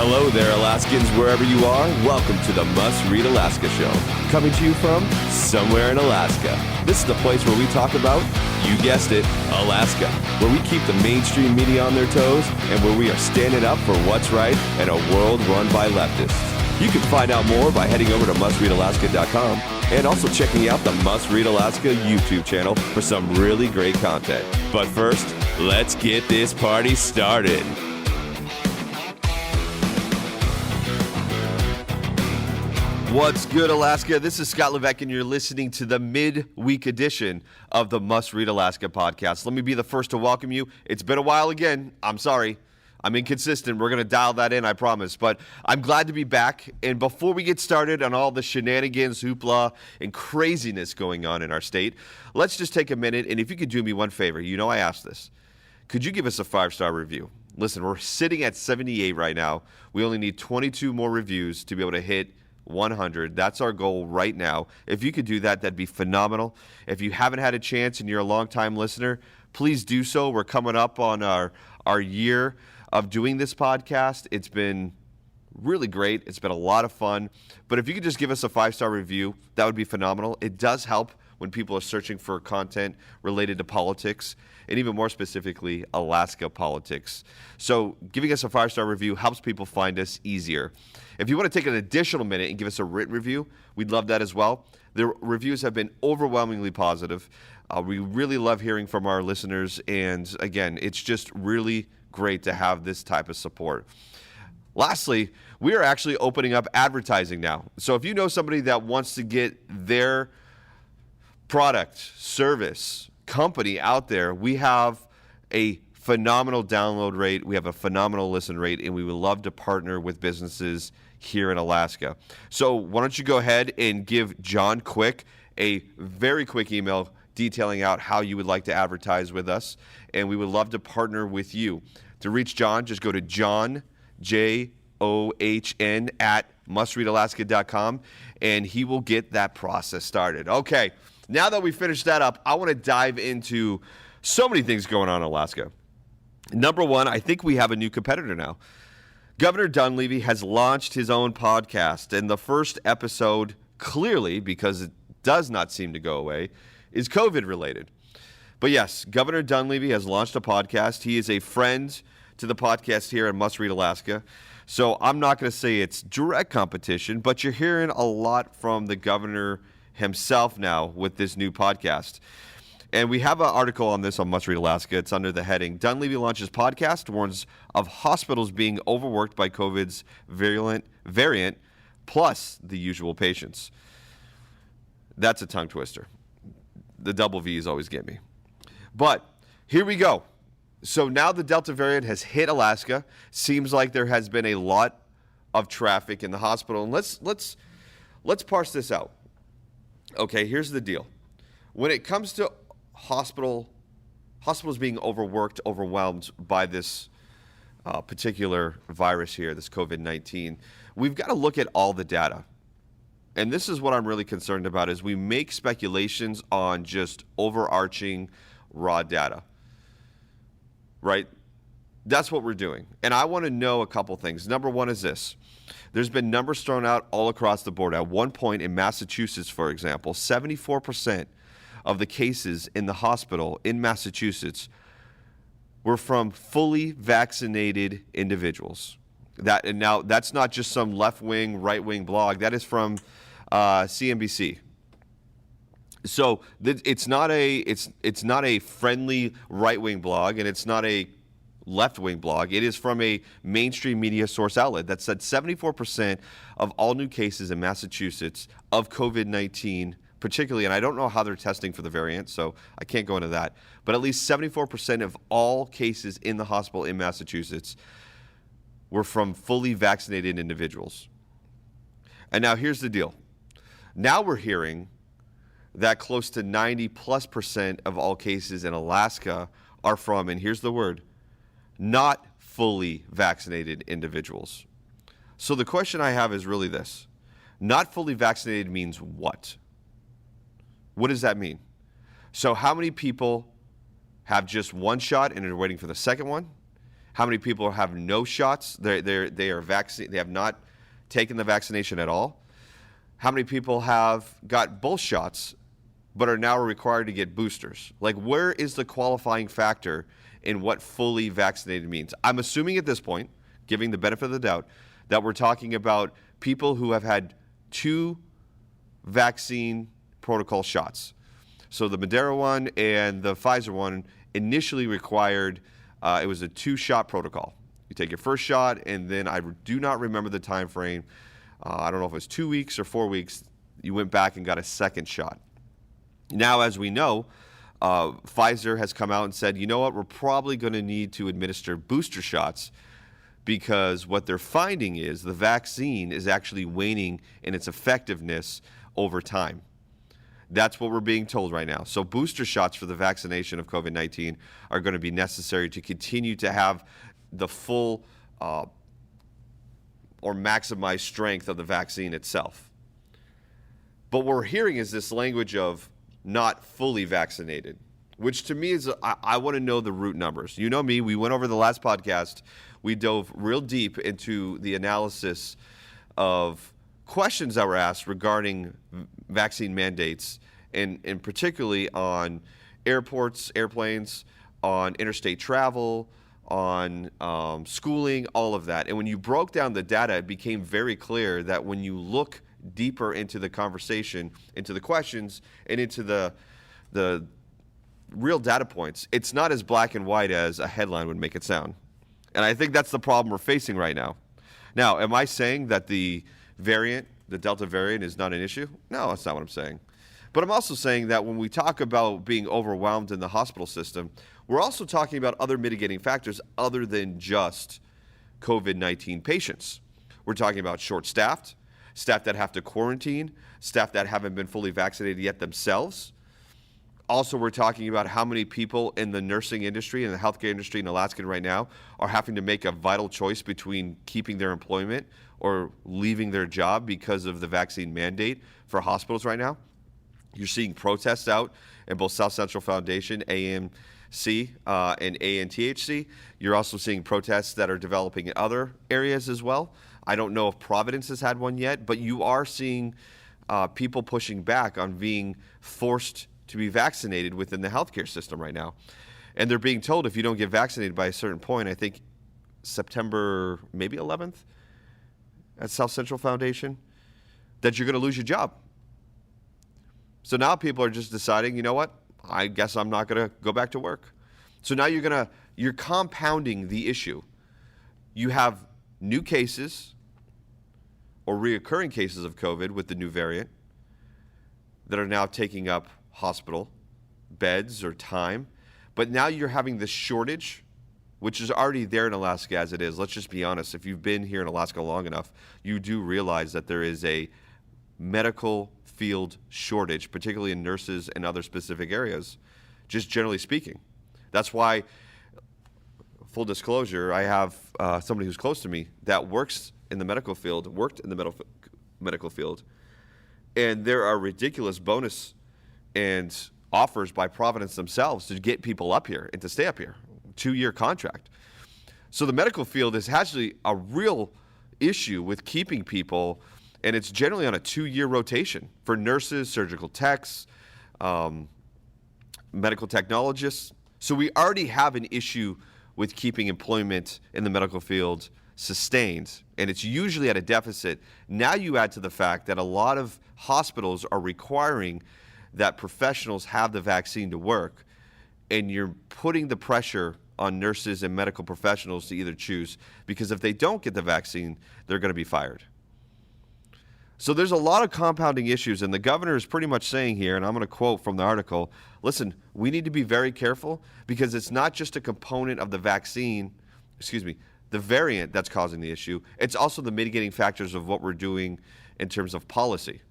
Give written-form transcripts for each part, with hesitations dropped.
Hello there, Alaskans, wherever you are. Welcome to the Must Read Alaska Show, coming to you from somewhere in Alaska. This is the place where we talk about, you guessed it, Alaska, where we keep the mainstream media on their toes and where we are standing up for what's right in a world run by leftists. You can find out more by heading over to mustreadalaska.com and also checking out the Must Read Alaska YouTube channel for some really great content. But first, let's get this party started. What's good, Alaska? This is Scott Levesque, and you're listening to the Midweek Edition of the Must Read Alaska podcast. Let me be the first to welcome you. It's been a while again. I'm sorry. I'm inconsistent. We're going to dial that in, I promise. But I'm glad to be back. And before we get started on all the shenanigans, hoopla, and craziness going on in our state, let's just take a minute. And if you could do me one favor, you know I asked this. Could you give us a 5-star review? Listen, we're sitting at 78 right now. We only need 22 more reviews to be able to hit 100. That's our goal right now. If you could do that, that'd be phenomenal. If you haven't had a chance and you're a longtime listener, please do so. We're coming up on our year of doing this podcast. It's been really great. It's been a lot of fun. But if you could just give us a 5-star review, that would be phenomenal. It does help when people are searching for content related to politics, and even more specifically, Alaska politics. So giving us a 5-star review helps people find us easier. If you want to take an additional minute and give us a written review, we'd love that as well. The reviews have been overwhelmingly positive. We really love hearing from our listeners, and again, it's just really great to have this type of support. Lastly, we are actually opening up advertising now. So if you know somebody that wants to get their product, service, company out there, we have a phenomenal download rate, we have a phenomenal listen rate, and we would love to partner with businesses here in Alaska. So why don't you go ahead and give John Quick a very quick email detailing out how you would like to advertise with us, and we would love to partner with you. To reach John, just go to John, John, at mustreadalaska.com, and he will get that process started. Okay. Now that we finished that up, I want to dive into so many things going on in Alaska. Number one, I think we have a new competitor now. Governor Dunleavy has launched his own podcast, and the first episode, clearly, because it does not seem to go away, is COVID-related. But yes, Governor Dunleavy has launched a podcast. He is a friend to the podcast here at Must Read Alaska. So I'm not going to say it's direct competition, but you're hearing a lot from the governor himself now with this new podcast. And we have an article on this on Must Read Alaska. It's under the heading, Dunleavy launches podcast, warns of hospitals being overworked by COVID's variant, plus the usual patients. That's a tongue twister. The double V's always get me. But here we go. So now the Delta variant has hit Alaska. Seems like there has been a lot of traffic in the hospital. And let's parse this out. Okay, here's the deal. When it comes to hospitals being overworked, overwhelmed by this particular virus here, this COVID-19, we've got to look at all the data. And this is what I'm really concerned about, is we make speculations on just overarching raw data, right? That's what we're doing. And I want to know a couple things. Number one is this. There's been numbers thrown out all across the board. At one point in Massachusetts, for example, 74% of the cases in the hospital in Massachusetts were from fully vaccinated individuals. And now that's not just some left-wing, right-wing blog. That is from CNBC. So it's not a friendly right-wing blog, and it's not a left-wing blog. It is from a mainstream media source outlet that said 74% of all new cases in Massachusetts of COVID-19, particularly, and I don't know how they're testing for the variant, so I can't go into that, but at least 74% of all cases in the hospital in Massachusetts were from fully vaccinated individuals. And now here's the deal. Now we're hearing that close to 90+% of all cases in Alaska are from, and here's the word, not fully vaccinated individuals. So the question I have is really this. Not fully vaccinated means what? What does that mean? So how many people have just one shot and are waiting for the second one? How many people have no shots? They have not taken the vaccination at all. How many people have got both shots but are now required to get boosters? Like, where is the qualifying factor in what fully vaccinated means? I'm assuming at this point, giving the benefit of the doubt, that we're talking about people who have had 2 vaccine protocol shots. So the Moderna one and the Pfizer one initially required, it was a 2-shot protocol. You take your first shot, and then I do not remember the time frame. I don't know if it was 2 weeks or 4 weeks. You went back and got a second shot. Now, as we know, Pfizer has come out and said, you know what, we're probably going to need to administer booster shots because what they're finding is the vaccine is actually waning in its effectiveness over time. That's what we're being told right now. So booster shots for the vaccination of COVID-19 are going to be necessary to continue to have the full or maximized strength of the vaccine itself. But what we're hearing is this language of not fully vaccinated, which to me is, I want to know the root numbers. You know me, we went over the last podcast. We dove real deep into the analysis of questions that were asked regarding vaccine mandates, and particularly on airports, airplanes, on interstate travel, on schooling, all of that. And when you broke down the data, it became very clear that when you look deeper into the conversation, into the questions, and into the real data points, it's not as black and white as a headline would make it sound. And I think that's the problem we're facing right now. Now, am I saying that the Delta variant is not an issue? No, that's not what I'm saying. But I'm also saying that when we talk about being overwhelmed in the hospital system, we're also talking about other mitigating factors other than just COVID-19 patients. We're talking about short-staffed, staff that have to quarantine, staff that haven't been fully vaccinated yet themselves. Also, we're talking about how many people in the nursing industry and the healthcare industry in Alaska right now are having to make a vital choice between keeping their employment or leaving their job because of the vaccine mandate for hospitals right now. You're seeing protests out in both South Central Foundation, AMC, and ANTHC. You're also seeing protests that are developing in other areas as well. I don't know if Providence has had one yet, but you are seeing people pushing back on being forced to be vaccinated within the healthcare system right now. And they're being told if you don't get vaccinated by a certain point, I think September maybe 11th at South Central Foundation, that you're going to lose your job. So now people are just deciding, you know what, I guess I'm not going to go back to work. So now you're compounding the issue. You have new cases or reoccurring cases of COVID with the new variant that are now taking up hospital beds or time. But now you're having this shortage, which is already there in Alaska as it is. Let's just be honest. If you've been here in Alaska long enough, you do realize that there is a medical field shortage, particularly in nurses and other specific areas, just generally speaking. That's why, full disclosure, I have somebody who's close to me that worked in the medical field, and there are ridiculous bonus and offers by Providence themselves to get people up here and to stay up here, 2-year contract. So the medical field is actually a real issue with keeping people, and it's generally on a 2-year rotation for nurses, surgical techs, medical technologists. So we already have an issue with keeping employment in the medical field sustained, and it's usually at a deficit. Now you add to the fact that a lot of hospitals are requiring that professionals have the vaccine to work, and you're putting the pressure on nurses and medical professionals to either choose, because if they don't get the vaccine, they're going to be fired. So there's a lot of compounding issues, and the governor is pretty much saying here, and I'm going to quote from the article, listen, we need to be very careful because it's not just a component of the the variant that's causing the issue. It's also the mitigating factors of what we're doing in terms of policy.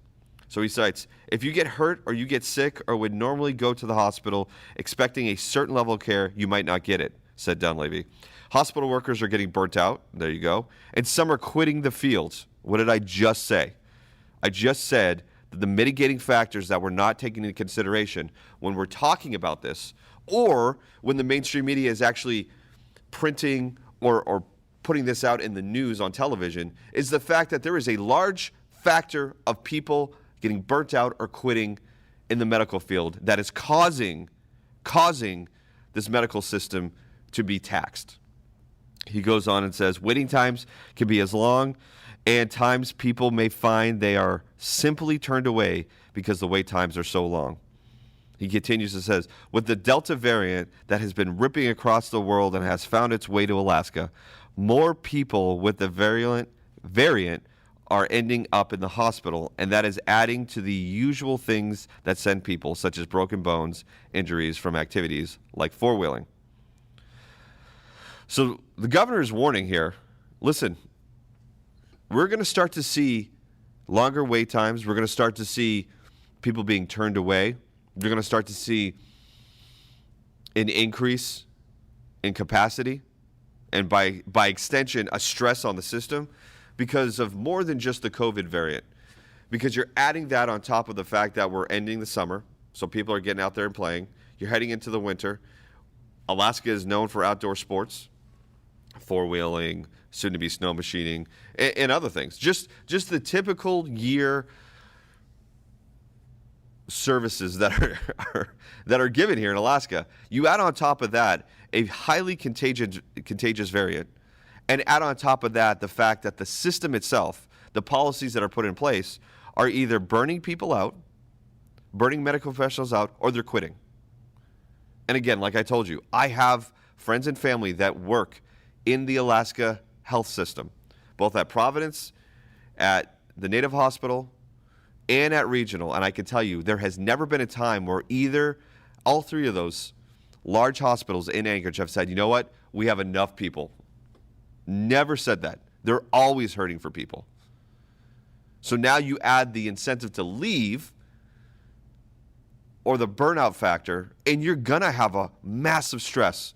So he cites, if you get hurt or you get sick or would normally go to the hospital expecting a certain level of care, you might not get it, said Dunleavy. Hospital workers are getting burnt out. There you go. And some are quitting the field. What did I just say? I just said that the mitigating factors that we're not taking into consideration when we're talking about this, or when the mainstream media is actually printing or putting this out in the news on television is the fact that there is a large factor of people getting burnt out or quitting in the medical field that is causing this medical system to be taxed. He goes on and says, waiting times can be as long, and times people may find they are simply turned away because the wait times are so long. He continues and says, with the Delta variant that has been ripping across the world and has found its way to Alaska, more people with the variant are ending up in the hospital, and that is adding to the usual things that send people, such as broken bones, injuries from activities like four-wheeling. So the governor is warning here, listen, we're going to start to see longer wait times. We're going to start to see people being turned away. You're going to start to see an increase in capacity and by extension, a stress on the system because of more than just the COVID variant. Because you're adding that on top of the fact that we're ending the summer, so people are getting out there and playing. You're heading into the winter. Alaska is known for outdoor sports, four-wheeling, soon-to-be snow machining, and other things. Just the typical year services that are given here in Alaska. You add on top of that a highly contagious variant, and add on top of that the fact that the system itself, the policies that are put in place, are either burning people out, burning medical professionals out, or they're quitting. And again, like I told you, I have friends and family that work in the Alaska health system, both at Providence, at the Native Hospital, and at Regional. And I can tell you, there has never been a time where all three of those large hospitals in Anchorage have said, you know what, we have enough people. Never said that. They're always hurting for people. So now you add the incentive to leave or the burnout factor, and you're going to have a massive stress,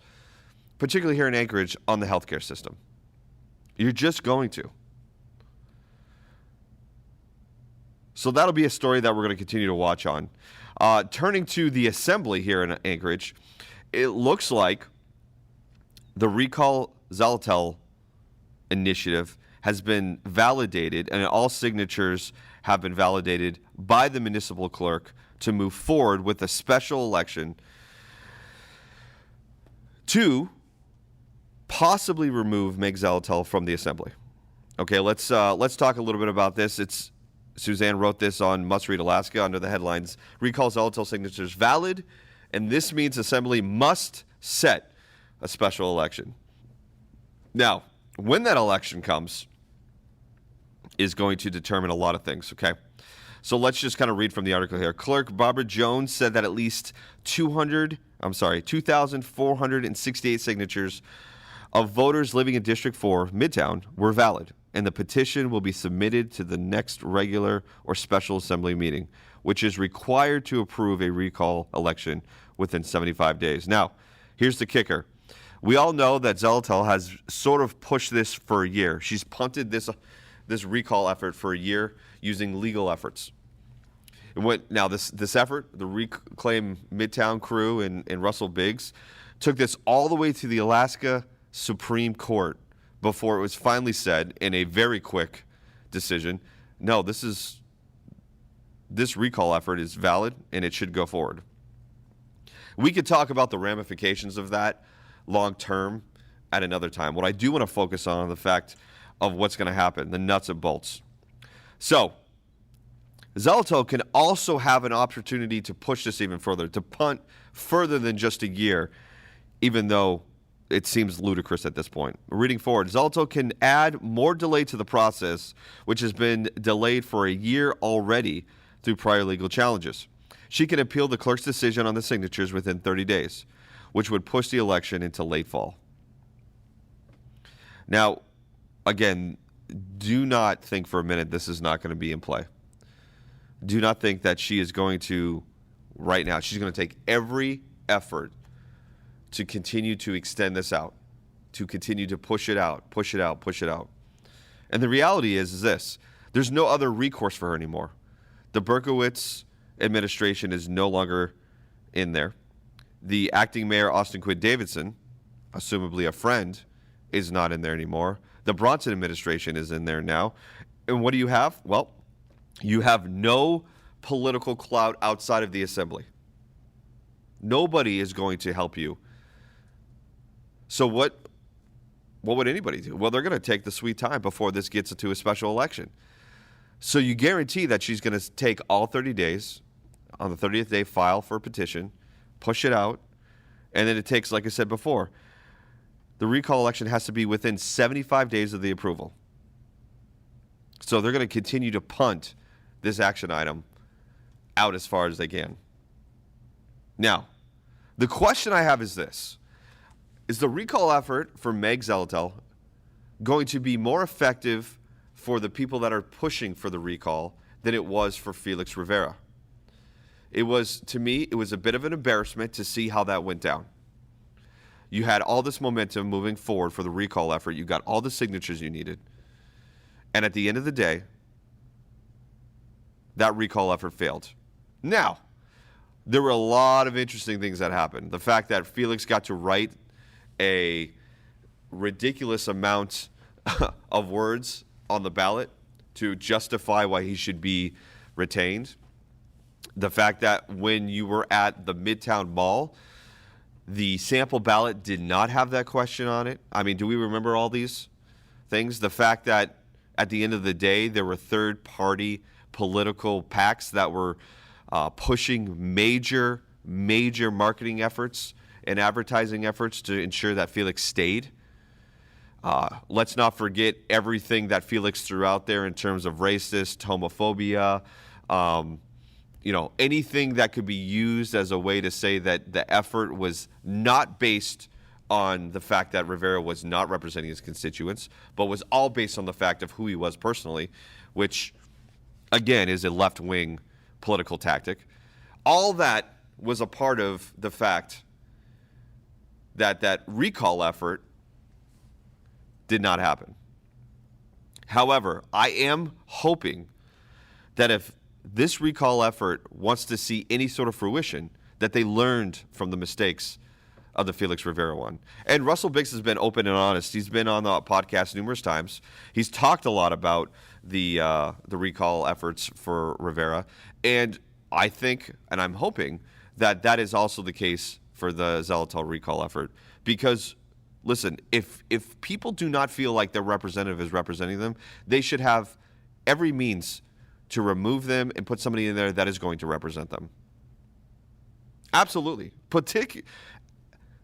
particularly here in Anchorage, on the healthcare system. You're just going to. So that'll be a story that we're going to continue to watch on. Turning to the assembly here in Anchorage, it looks like the Recall Zaletel initiative has been validated, and all signatures have been validated by the municipal clerk to move forward with a special election to possibly remove Meg Zaletel from the assembly. Okay, let's talk a little bit about this. Suzanne wrote this on Must Read Alaska under the headlines, Recall Zaletel signatures valid, and this means assembly must set a special election. Now, when that election comes is going to determine a lot of things, okay? So let's just kind of read from the article here. Clerk Barbara Jones said that at least 2,468 signatures of voters living in District 4, Midtown, were valid, and the petition will be submitted to the next regular or special assembly meeting, which is required to approve a recall election within 75 days. Now, here's the kicker. We all know that Zaletel has sort of pushed this for a year. She's punted this recall effort for a year using legal efforts. Now, this effort, the Reclaim Midtown crew and Russell Biggs, took this all the way to the Alaska Supreme Court before it was finally said in a very quick decision, no, this recall effort is valid and it should go forward. We could talk about the ramifications of that long term at another time. What I do want to focus on the fact of what's going to happen, the nuts and bolts. So, Zaletel can also have an opportunity to push this even further, to punt further than just a year, even though it seems ludicrous at this point. Reading forward, Zaletel can add more delay to the process, which has been delayed for a year already through prior legal challenges. She can appeal the clerk's decision on the signatures within 30 days, which would push the election into late fall. Now, again, do not think for a minute this is not going to be in play. Do not think that she is going to, right now, she's going to take every effort to continue to extend this out, to continue to push it out. And the reality is this, there's no other recourse for her anymore. The Berkowitz administration is no longer in there. The acting mayor, Austin Quinn Davidson, assumably a friend, is not in there anymore. The Bronson administration is in there now. And what do you have? Well, you have no political clout outside of the assembly. Nobody is going to help you. So what would anybody do? Well, they're going to take the sweet time before this gets into a special election. So you guarantee that she's going to take all 30 days, on the 30th day, file for a petition, push it out, and then it takes, like I said before, the recall election has to be within 75 days of the approval. So they're going to continue to punt this action item out as far as they can. Now, the question I have is this. Is the recall effort for Meg Zaletel going to be more effective for the people that are pushing for the recall than it was for Felix Rivera? It was, to me, it was a bit of an embarrassment to see how that went down. You had all this momentum moving forward for the recall effort. You got all the signatures you needed. And at the end of the day, that recall effort failed. Now, there were a lot of interesting things that happened. The fact that Felix got to write a ridiculous amount of words on the ballot to justify why he should be retained. The fact that when you were at the Midtown Mall, the sample ballot did not have that question on it. I mean, do we remember all these things? The fact that at the end of the day, there were third-party political PACs that were pushing major marketing efforts and advertising efforts to ensure that Felix stayed. Let's not forget everything that Felix threw out there in terms of racist, homophobia, anything that could be used as a way to say that the effort was not based on the fact that Rivera was not representing his constituents, but was all based on the fact of who he was personally, which, again, is a left-wing political tactic. All that was a part of the fact that that recall effort did not happen. However, I am hoping that if this recall effort wants to see any sort of fruition, that they learned from the mistakes of the Felix Rivera one. And Russell Biggs has been open and honest. He's been on the podcast numerous times. He's talked a lot about the recall efforts for Rivera. And I think, and I'm hoping, that that is also the case for the Zaletel recall effort. Because, listen, if people do not feel like their representative is representing them, they should have every means to remove them and put somebody in there that is going to represent them. Absolutely.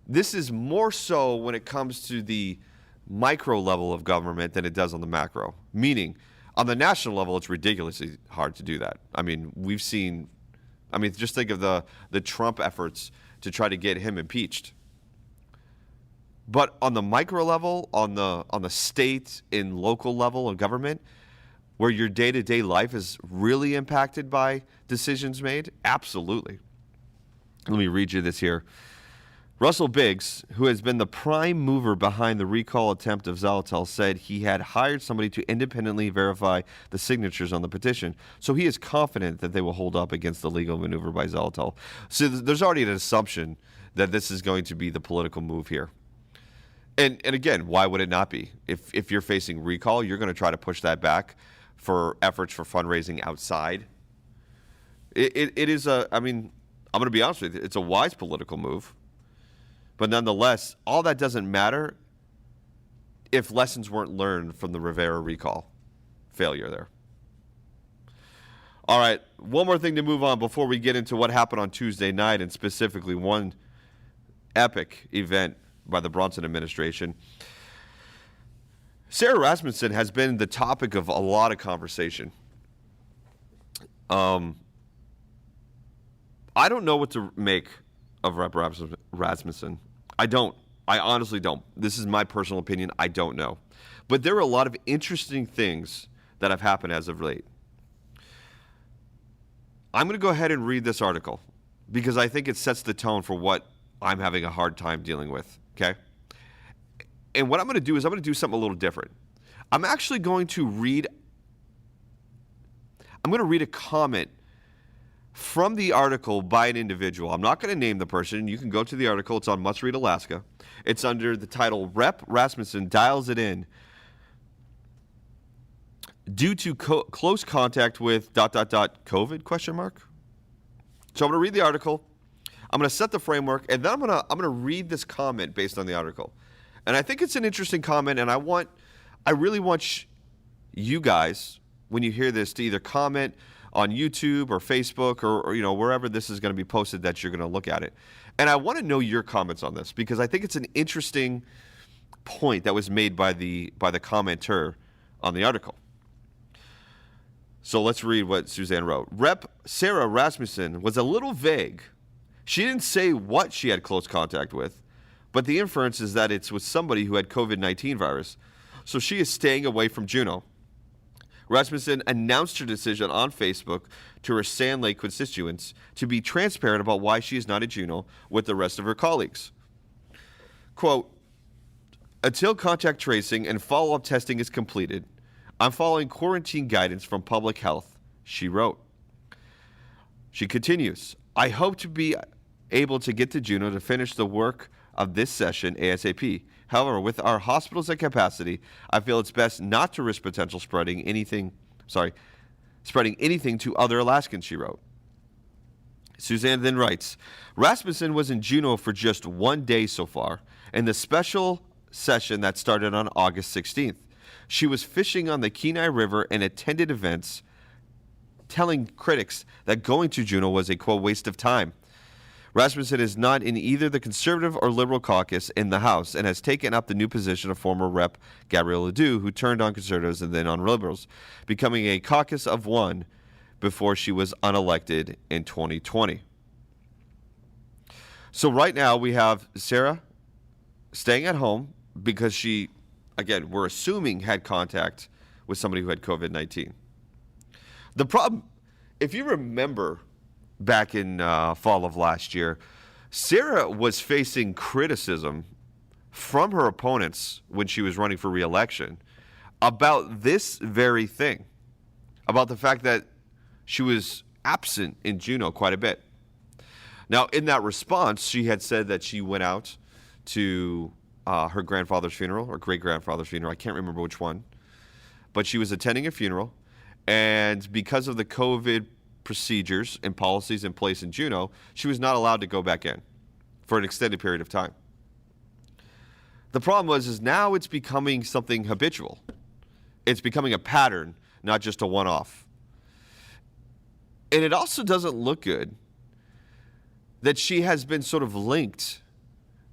This is more so when it comes to the micro level of government than it does on the macro. Meaning, on the national level, it's ridiculously hard to do that. I mean, just think of the Trump efforts to try to get him impeached. But on the micro level, on the state and local level of government, where your day-to-day life is really impacted by decisions made, absolutely. Let me read you this here. Russell Biggs, who has been the prime mover behind the recall attempt of Zaletel, said he had hired somebody to independently verify the signatures on the petition, so he is confident that they will hold up against the legal maneuver by Zaletel. So there's already an assumption that this is going to be the political move here. And again, why would it not be? If you're facing recall, you're going to try to push that back for efforts for fundraising outside. It is I'm going to be honest with you, it's a wise political move. But nonetheless, all that doesn't matter if lessons weren't learned from the Rivera recall failure there. All right, one more thing to move on before we get into what happened on Tuesday night, and specifically one epic event by the Bronson administration. Sarah Rasmussen has been the topic of a lot of conversation. I don't know what to make of Rep. Rasmussen. I don't. I honestly don't. This is my personal opinion. I don't know. But there are a lot of interesting things that have happened as of late. I'm going to go ahead and read this article because I think it sets the tone for what I'm having a hard time dealing with, okay? And what I'm going to do is I'm going to do something a little different. I'm actually going to read a comment from the article by an individual. I'm not going to name the person. You can go to the article. It's on Must Read Alaska. It's under the title, Rep. Rasmussen Dials It In Due to Close Contact with ... COVID, question mark. So I'm going to read the article. I'm going to set the framework, and then I'm going to read this comment based on the article. And I think it's an interesting comment, and I really want you guys, when you hear this, to either comment on YouTube or Facebook or wherever this is going to be posted, that you're going to look at it. And I want to know your comments on this, because I think it's an interesting point that was made by the commenter on the article. So let's read what Suzanne wrote. Rep. Sarah Rasmussen was a little vague. She didn't say what she had close contact with, but the inference is that it's with somebody who had COVID-19 virus. So she is staying away from Juneau. Rasmussen announced her decision on Facebook to her Sand Lake constituents to be transparent about why she is not at Juneau with the rest of her colleagues. Quote, until contact tracing and follow-up testing is completed, I'm following quarantine guidance from public health, she wrote. She continues, I hope to be able to get to Juneau to finish the work of this session ASAP. However, with our hospitals at capacity, I feel it's best not to risk potential spreading anything to other Alaskans, she wrote. Suzanne then writes, Rasmussen was in Juneau for just 1 day so far, in the special session that started on August 16th. She was fishing on the Kenai River and attended events, telling critics that going to Juneau was a, quote, waste of time. Rasmussen is not in either the Conservative or Liberal caucus in the House and has taken up the new position of former Rep. Gabrielle Ledoux, who turned on Conservatives and then on Liberals, becoming a caucus of one before she was unelected in 2020. So right now we have Sarah staying at home because she, again, we're assuming had contact with somebody who had COVID-19. The problem, if you remember back in fall of last year, Sarah was facing criticism from her opponents when she was running for re-election about this very thing, about the fact that she was absent in Juneau quite a bit. Now, in that response, she had said that she went out to her grandfather's funeral or great-grandfather's funeral. I can't remember which one. But she was attending a funeral, and because of the COVID procedures and policies in place in Juneau, she was not allowed to go back in for an extended period of time. The problem is now it's becoming something habitual. It's becoming a pattern, not just a one-off. And it also doesn't look good that she has been sort of linked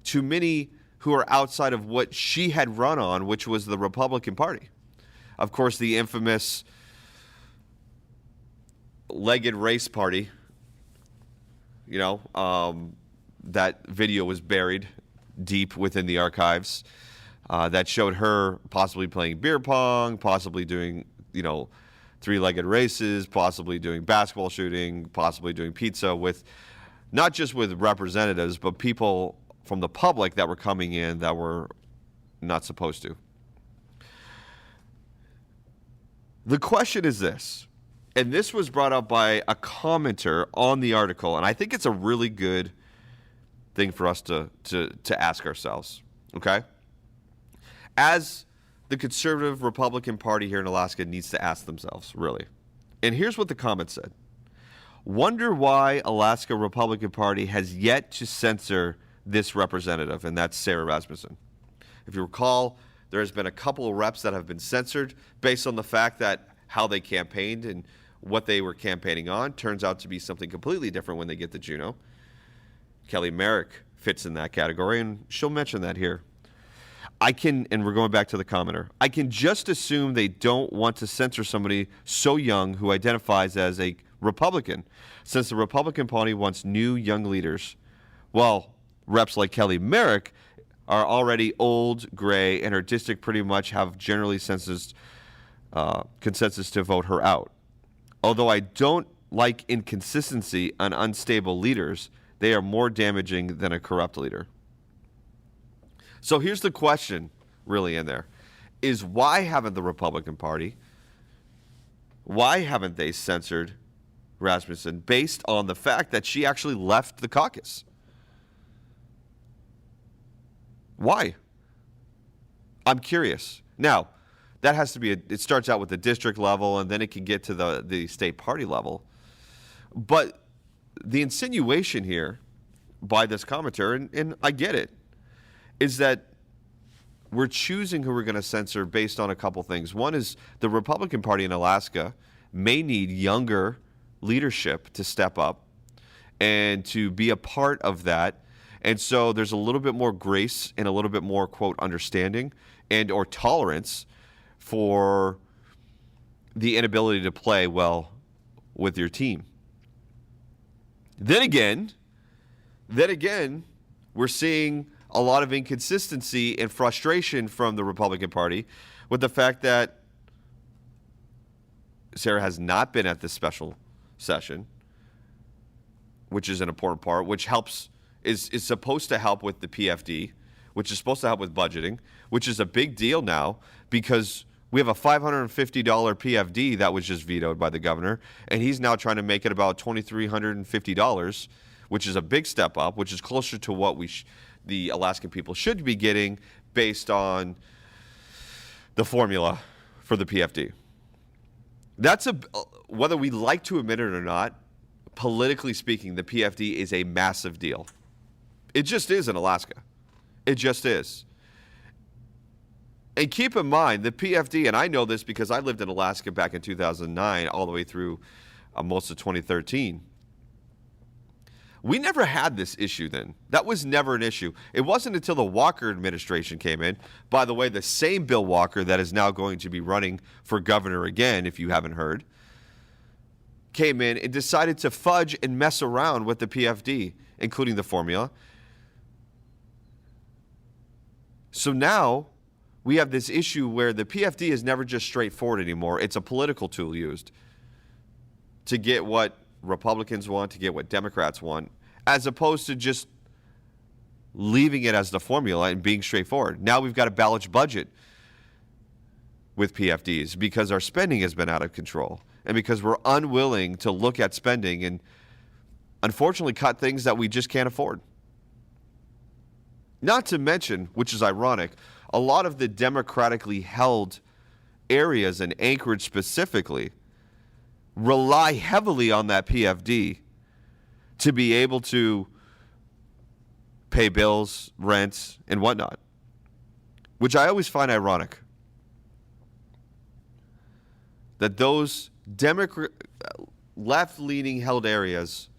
to many who are outside of what she had run on, which was the Republican Party. Of course, the infamous legged race party, that video was buried deep within the archives that showed her possibly playing beer pong, possibly doing, three-legged races, possibly doing basketball shooting, possibly doing pizza with, not just with representatives, but people from the public that were coming in that were not supposed to. The question is this, and this was brought up by a commenter on the article, and I think it's a really good thing for us to ask ourselves, okay? As the conservative Republican Party here in Alaska needs to ask themselves, really. And here's what the comment said. Wonder why Alaska Republican Party has yet to censor this representative, and that's Sarah Rasmussen. If you recall, there has been a couple of reps that have been censored based on the fact that how they campaigned and what they were campaigning on turns out to be something completely different when they get to Juneau. Kelly MRAK fits in that category, and she'll mention that here. And we're going back to the commenter, I can just assume they don't want to censor somebody so young who identifies as a Republican, since the Republican Party wants new young leaders. Well, reps like Kelly MRAK are already old, gray, and her district pretty much have generally consensus to vote her out. Although I don't like inconsistency and unstable leaders, they are more damaging than a corrupt leader. So here's the question really in there, is why haven't the Republican Party, why haven't they censored Rasmussen based on the fact that she actually left the caucus. Why? I'm curious. Now, that has to be, it starts out with the district level, and then it can get to the state party level. But the insinuation here by this commenter, and I get it, is that we're choosing who we're going to censor based on a couple things. One is the Republican Party in Alaska may need younger leadership to step up and to be a part of that. And so there's a little bit more grace and a little bit more, quote, understanding and or tolerance for the inability to play well with your team. Then again, we're seeing a lot of inconsistency and frustration from the Republican Party with the fact that Sarah has not been at this special session, which is an important part, which helps, is supposed to help with the PFD, which is supposed to help with budgeting, which is a big deal now because we have a $550 PFD that was just vetoed by the governor, and he's now trying to make it about $2,350, which is a big step up, which is closer to what the Alaskan people should be getting based on the formula for the PFD. That's whether we like to admit it or not, politically speaking, the PFD is a massive deal. It just is in Alaska. It just is. And keep in mind, the PFD, and I know this because I lived in Alaska back in 2009 all the way through most of 2013. We never had this issue then. That was never an issue. It wasn't until the Walker administration came in. By the way, the same Bill Walker that is now going to be running for governor again, if you haven't heard, came in and decided to fudge and mess around with the PFD, including the formula. So now we have this issue where the PFD is never just straightforward anymore. It's a political tool used to get what Republicans want, to get what Democrats want, as opposed to just leaving it as the formula and being straightforward. Now we've got a balanced budget with PFDs because our spending has been out of control and because we're unwilling to look at spending and unfortunately cut things that we just can't afford. Not to mention, which is ironic, a lot of the democratically held areas in Anchorage specifically rely heavily on that PFD to be able to pay bills, rents, and whatnot, which I always find ironic. That those left-leaning held areas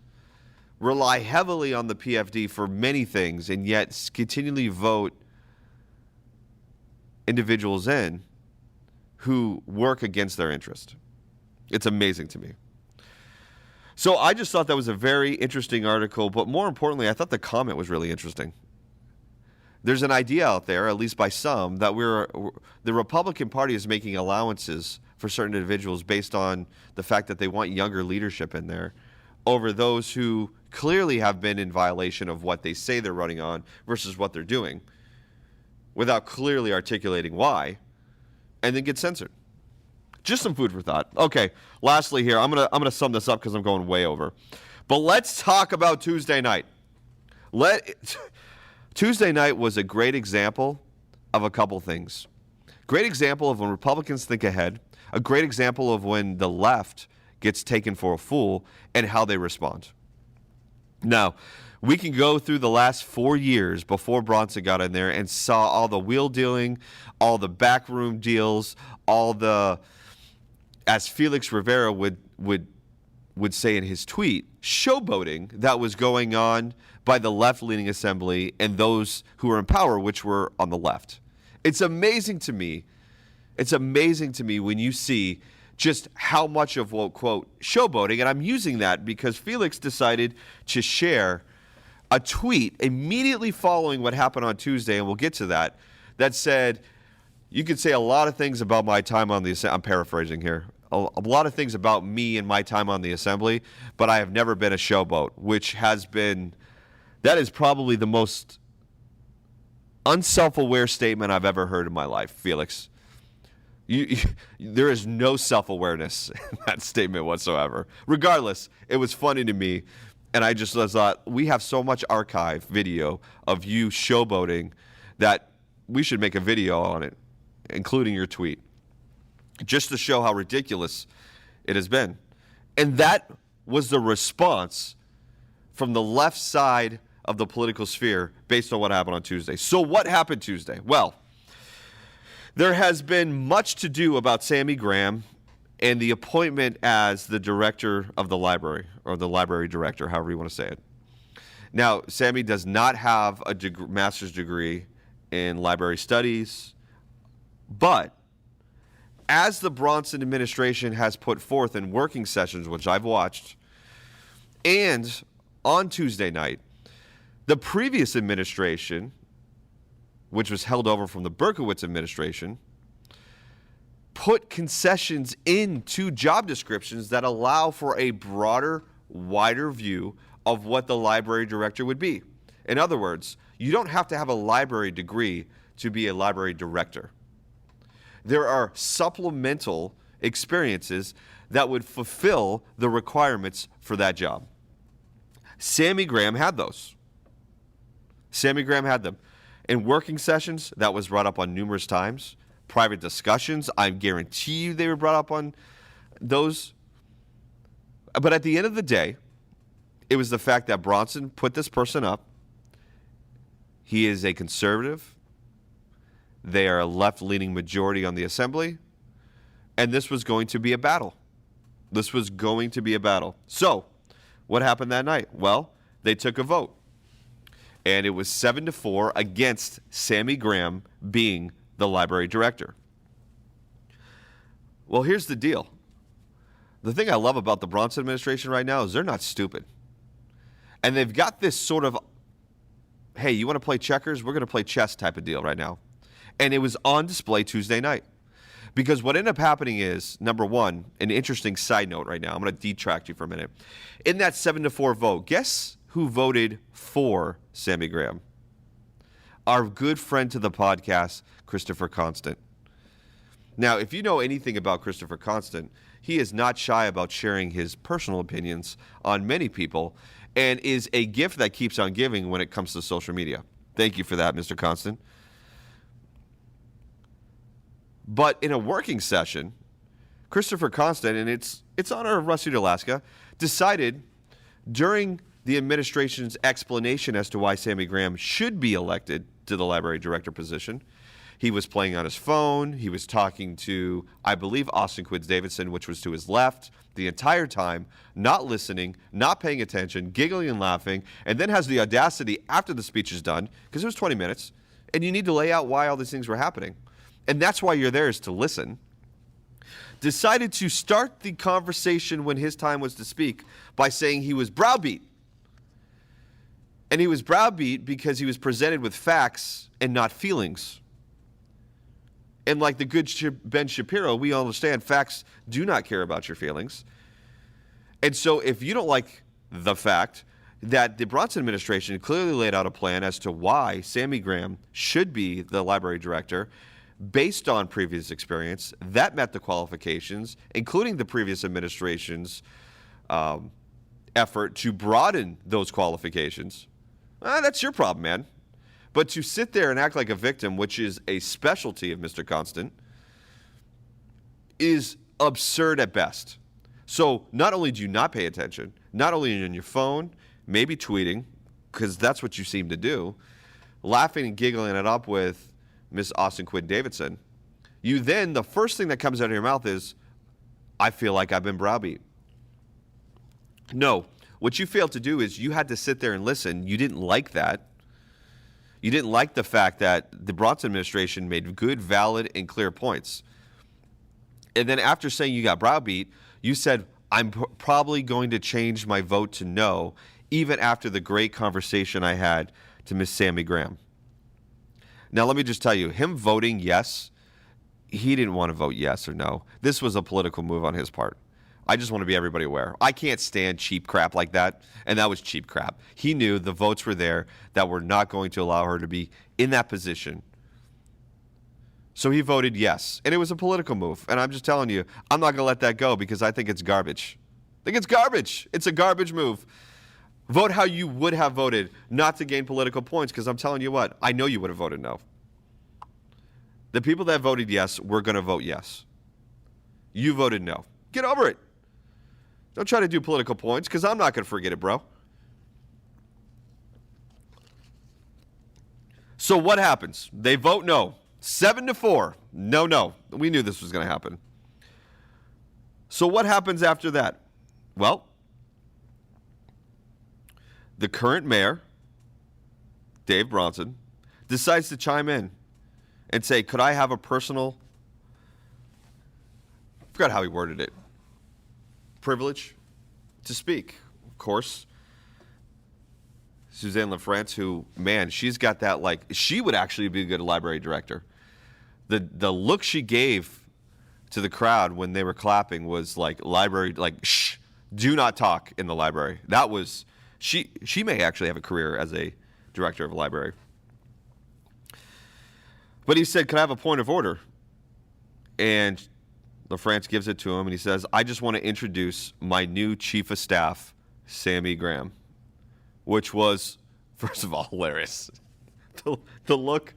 rely heavily on the PFD for many things and yet continually vote individuals in who work against their interest. It's amazing to me. So I just thought that was a very interesting article, but more importantly, I thought the comment was really interesting. There's an idea out there, at least by some, that the Republican Party is making allowances for certain individuals based on the fact that they want younger leadership in there over those who clearly have been in violation of what they say they're running on versus what they're doing without clearly articulating why, and then get censored. Just some food for thought. Okay, lastly here, I'm gonna sum this up because I'm going way over. But let's talk about Tuesday night. Tuesday night was a great example of a couple things. Great example of when Republicans think ahead. A great example of when the left gets taken for a fool and how they respond. Now, we can go through the last 4 years before Bronson got in there and saw all the wheel dealing, all the backroom deals, all the, as Felix Rivera would say in his tweet, showboating that was going on by the left-leaning assembly and those who were in power, which were on the left. It's amazing to me. It's amazing to me when you see just how much of, well, quote, showboating, and I'm using that because Felix decided to share a tweet immediately following what happened on Tuesday, and we'll get to that, that said, you could say a lot of things about my time on the assembly. I'm paraphrasing here. A lot of things about me and my time on the assembly, but I have never been a showboat, which has been, that is probably the most unself-aware statement I've ever heard in my life, Felix. There is no self-awareness in that statement whatsoever. Regardless, it was funny to me, and I just thought, we have so much archive video of you showboating that we should make a video on it, including your tweet, just to show how ridiculous it has been. And that was the response from the left side of the political sphere based on what happened on Tuesday. So what happened Tuesday? Well, there has been much to do about Sammy Graham and the appointment as the director of the library, or the library director, however you want to say it. Now, Sammy does not have a master's degree in library studies, but as the Bronson administration has put forth in working sessions, which I've watched, and on Tuesday night, the previous administration, which was held over from the Berkowitz administration, put concessions into job descriptions that allow for a broader, wider view of what the library director would be. In other words, you don't have to have a library degree to be a library director. There are supplemental experiences that would fulfill the requirements for that job. Sammy Graham had those. Sammy Graham had them. In working sessions, that was brought up on numerous times. Private discussions, I guarantee you they were brought up on those. But at the end of the day, it was the fact that Bronson put this person up. He is a conservative. They are a left-leaning majority on the assembly. And this was going to be a battle. This was going to be a battle. So, what happened that night? Well, they took a vote. And it was 7-4 against Sammy Graham being the library director. Well, here's the deal. The thing I love about the Bronson administration right now is they're not stupid. And they've got this sort of, hey, you want to play checkers? We're going to play chess type of deal right now. And it was on display Tuesday night. Because what ended up happening is, number one, an interesting side note right now. I'm going to detract you for a minute. In that 7-4 vote, guess who voted for Sammy Graham? Our good friend to the podcast, Christopher Constant. Now, if you know anything about Christopher Constant, he is not shy about sharing his personal opinions on many people and is a gift that keeps on giving when it comes to social media. Thank you for that, Mr. Constant. But in a working session, Christopher Constant, and it's on our Rusty, Alaska, decided during the administration's explanation as to why Sammy Graham should be elected to the library director position. He was playing on his phone. He was talking to, I believe, Austin Quids Davidson, which was to his left, the entire time, not listening, not paying attention, giggling and laughing, and then has the audacity after the speech is done, because it was 20 minutes, and you need to lay out why all these things were happening. And that's why you're there, is to listen. Decided to start the conversation when his time was to speak by saying he was browbeat. And he was browbeat because he was presented with facts and not feelings. And like the good Ben Shapiro, we understand facts do not care about your feelings. And so if you don't like the fact that the Bronson administration clearly laid out a plan as to why Sammy Graham should be the library director based on previous experience, that met the qualifications, including the previous administration's effort to broaden those qualifications, that's your problem, man. But to sit there and act like a victim, which is a specialty of Mr. Constant, is absurd at best. So not only do you not pay attention, not only on your phone, maybe tweeting, because that's what you seem to do, laughing and giggling it up with Miss Austin Quinn Davidson, you then, the first thing that comes out of your mouth is, I feel like I've been browbeat. No, what you failed to do is you had to sit there and listen. You didn't like that. You didn't like the fact that the Bronson administration made good, valid, and clear points. And then after saying you got browbeat, you said, I'm probably going to change my vote to no, even after the great conversation I had to Miss Sammy Graham. Now, let me just tell you, him voting yes, he didn't want to vote yes or no. This was a political move on his part. I just want to be everybody aware. I can't stand cheap crap like that, and that was cheap crap. He knew the votes were there that were not going to allow her to be in that position So he voted yes. And it was a political move. And I'm just telling you, I'm not going to let that go because I think it's garbage. I think it's garbage. It's a garbage move. Vote how you would have voted, not to gain political points, because I'm telling you what, I know you would have voted no. The people that voted yes were going to vote yes. You voted no. Get over it. Don't try to do political points, because I'm not going to forget it, bro. So what happens? They vote no. 7-4. No. We knew this was going to happen. So what happens after that? Well, the current mayor, Dave Bronson, decides to chime in and say, could I have a personal, I forgot how he worded it, privilege to speak. Of course, Suzanne LaFrance, who, man, she's got that, like, she would actually be a good library director. The look she gave to the crowd when they were clapping was like library, like, shh, do not talk in the library. That was... She may actually have a career as a director of a library. But he said, could I have a point of order? And LaFrance gives it to him, and he says, I just want to introduce my new chief of staff, Sammy Graham, which was, first of all, hilarious. The look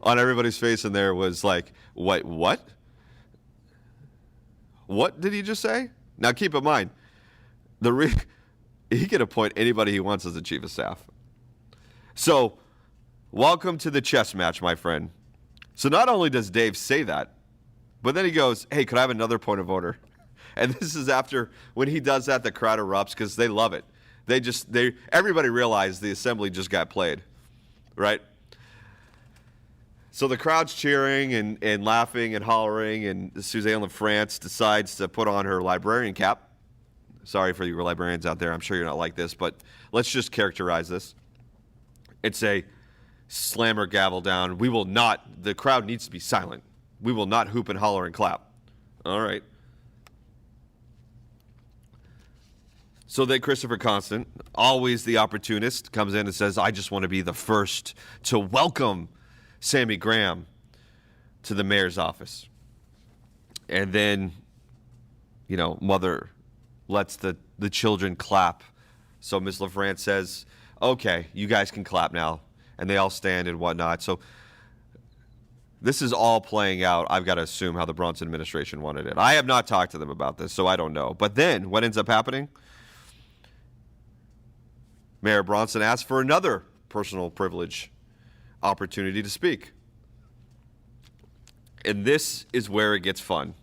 on everybody's face in there was like, what? What did he just say? Now, keep in mind, he can appoint anybody he wants as the chief of staff. So, welcome to the chess match, my friend. So not only does Dave say that, but then he goes, hey, could I have another point of order? And this is after, when he does that, the crowd erupts because they love it. Everybody realized the assembly just got played, right? So the crowd's cheering and laughing and hollering, and Suzanne LaFrance decides to put on her librarian cap. Sorry for you librarians out there. I'm sure you're not like this, but let's just characterize this. It's a slam or gavel down. We will not, the crowd needs to be silent. We will not hoop and holler and clap. All right. So then Christopher Constant, always the opportunist, comes in and says, I just want to be the first to welcome Sammy Graham to the mayor's office. And then, Mother lets the children clap. So Ms. LaFrance says, okay, you guys can clap now. And they all stand and whatnot. So this is all playing out, I've got to assume, how the Bronson administration wanted it. I have not talked to them about this, so I don't know. But then what ends up happening? Mayor Bronson asks for another personal privilege opportunity to speak. And this is where it gets fun.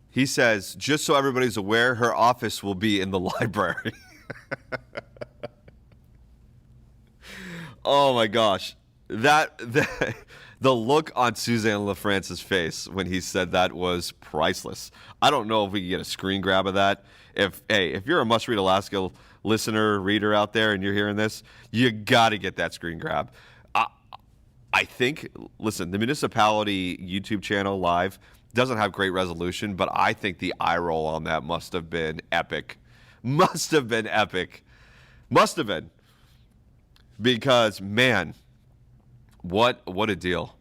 He says, just so everybody's aware, her office will be in the library. Oh my gosh. The look on Suzanne LaFrance's face when he said that was priceless. I don't know if we can get a screen grab of that. If you're a Must Read Alaska listener, reader out there, and you're hearing this, you got to get that screen grab. I think, listen, the municipality YouTube channel live doesn't have great resolution, but I think the eye roll on that must have been epic. Must have been epic. Must have been. Because, man, what a deal.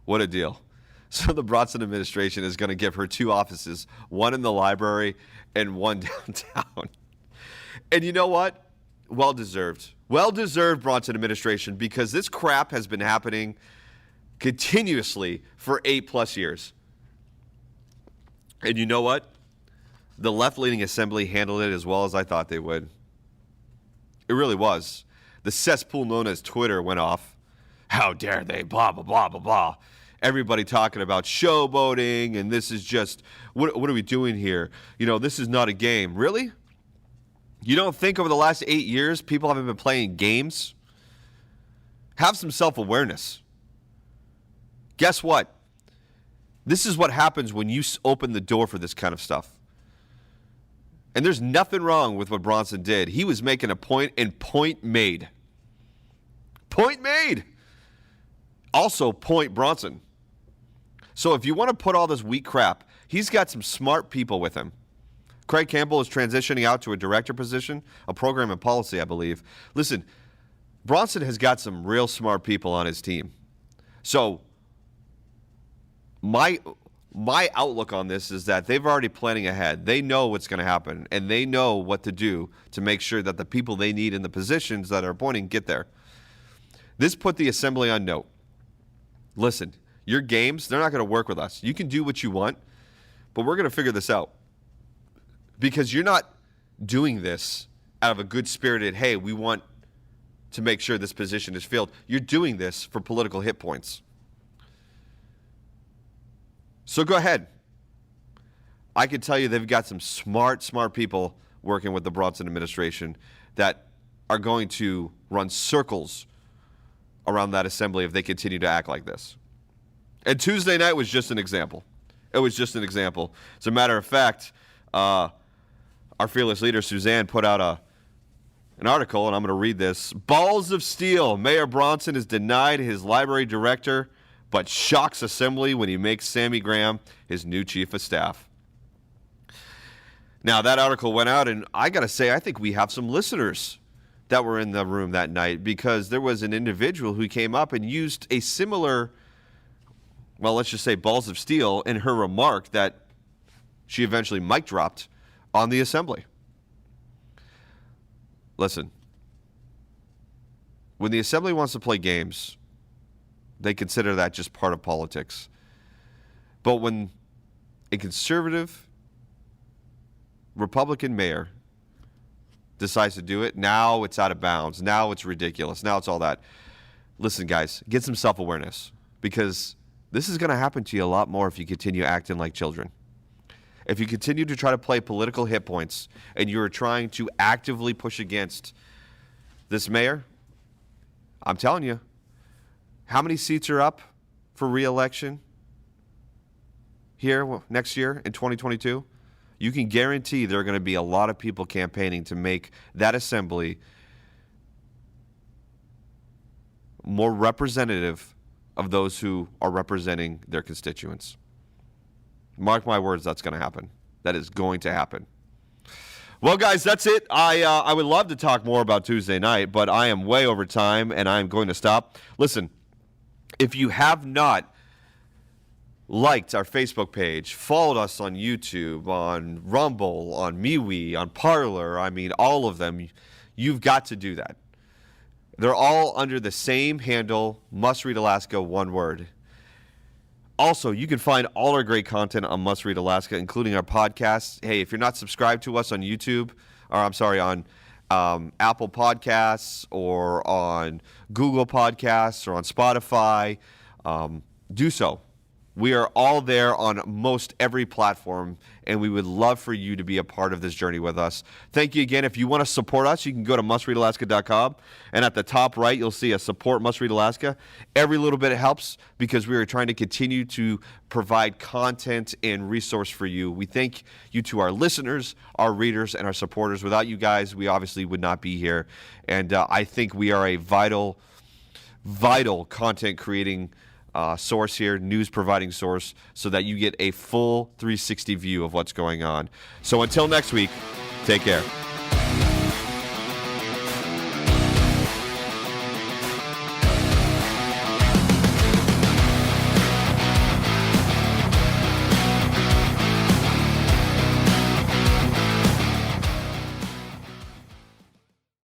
What a deal. So the Bronson administration is going to give her two offices, one in the library and one downtown. And you know what? Well-deserved. Well-deserved, Bronson administration, because this crap has been happening continuously for 8+ years. And you know what? The left-leaning assembly handled it as well as I thought they would. It really was. The cesspool known as Twitter went off. How dare they? Blah, blah, blah, blah, blah. Everybody talking about showboating, and this is just, what are we doing here? This is not a game. Really? You don't think over the last 8 years people haven't been playing games? Have some self-awareness. Guess what? This is what happens when you open the door for this kind of stuff. And there's nothing wrong with what Bronson did. He was making a point, and point made. Point made. Also, point Bronson. So if you want to put all this weak crap, he's got some smart people with him. Craig Campbell is transitioning out to a director position, a program and policy, I believe. Listen, Bronson has got some real smart people on his team. So my outlook on this is that they've already planning ahead. They know what's going to happen, and they know what to do to make sure that the people they need in the positions that are appointing get there. This put the assembly on note. Listen, your games, they're not going to work with us. You can do what you want, but we're going to figure this out. Because you're not doing this out of a good-spirited, hey, we want to make sure this position is filled. You're doing this for political hit points. So go ahead. I can tell you they've got some smart people working with the Bronson administration that are going to run circles around that assembly if they continue to act like this. And Tuesday night was just an example. It was just an example. As a matter of fact, our fearless leader, Suzanne, put out an article, and I'm going to read this. Balls of steel. Mayor Bronson is denied his library director, but shocks assembly when he makes Sammy Graham his new chief of staff. Now, that article went out, and I got to say, I think we have some listeners that were in the room that night, because there was an individual who came up and used a similar, well, let's just say balls of steel in her remark that she eventually mic dropped on the assembly. Listen, when the assembly wants to play games, they consider that just part of politics. But when a conservative Republican mayor decides to do it, now it's out of bounds. Now it's ridiculous. Now it's all that. Listen, guys, get some self-awareness, because this is going to happen to you a lot more if you continue acting like children. If you continue to try to play political hit points and you're trying to actively push against this mayor, I'm telling you, how many seats are up for re-election here next year in 2022? You can guarantee there are going to be a lot of people campaigning to make that assembly more representative of those who are representing their constituents. Mark my words, that's going to happen. That is going to happen. Well, guys, that's it. I would love to talk more about Tuesday night, but I am way over time, and I'm going to stop. Listen, if you have not liked our Facebook page, followed us on YouTube, on Rumble, on MeWe, on Parler, I mean, all of them, you've got to do that. They're all under the same handle, Must Read Alaska, one word. Also, you can find all our great content on Must Read Alaska, including our podcasts. Hey, if you're not subscribed to us on YouTube, or I'm sorry, on Apple Podcasts or on Google Podcasts or on Spotify, do so. We are all there on most every platform, and we would love for you to be a part of this journey with us. Thank you again. If you want to support us, you can go to mustreadalaska.com, and at the top right, you'll see a support Must Read Alaska. Every little bit helps, because we are trying to continue to provide content and resource for you. We thank you to our listeners, our readers, and our supporters. Without you guys, we obviously would not be here, and I think we are a vital content creating source here, news providing source, so that you get a full 360 view of what's going on. So until next week, take care.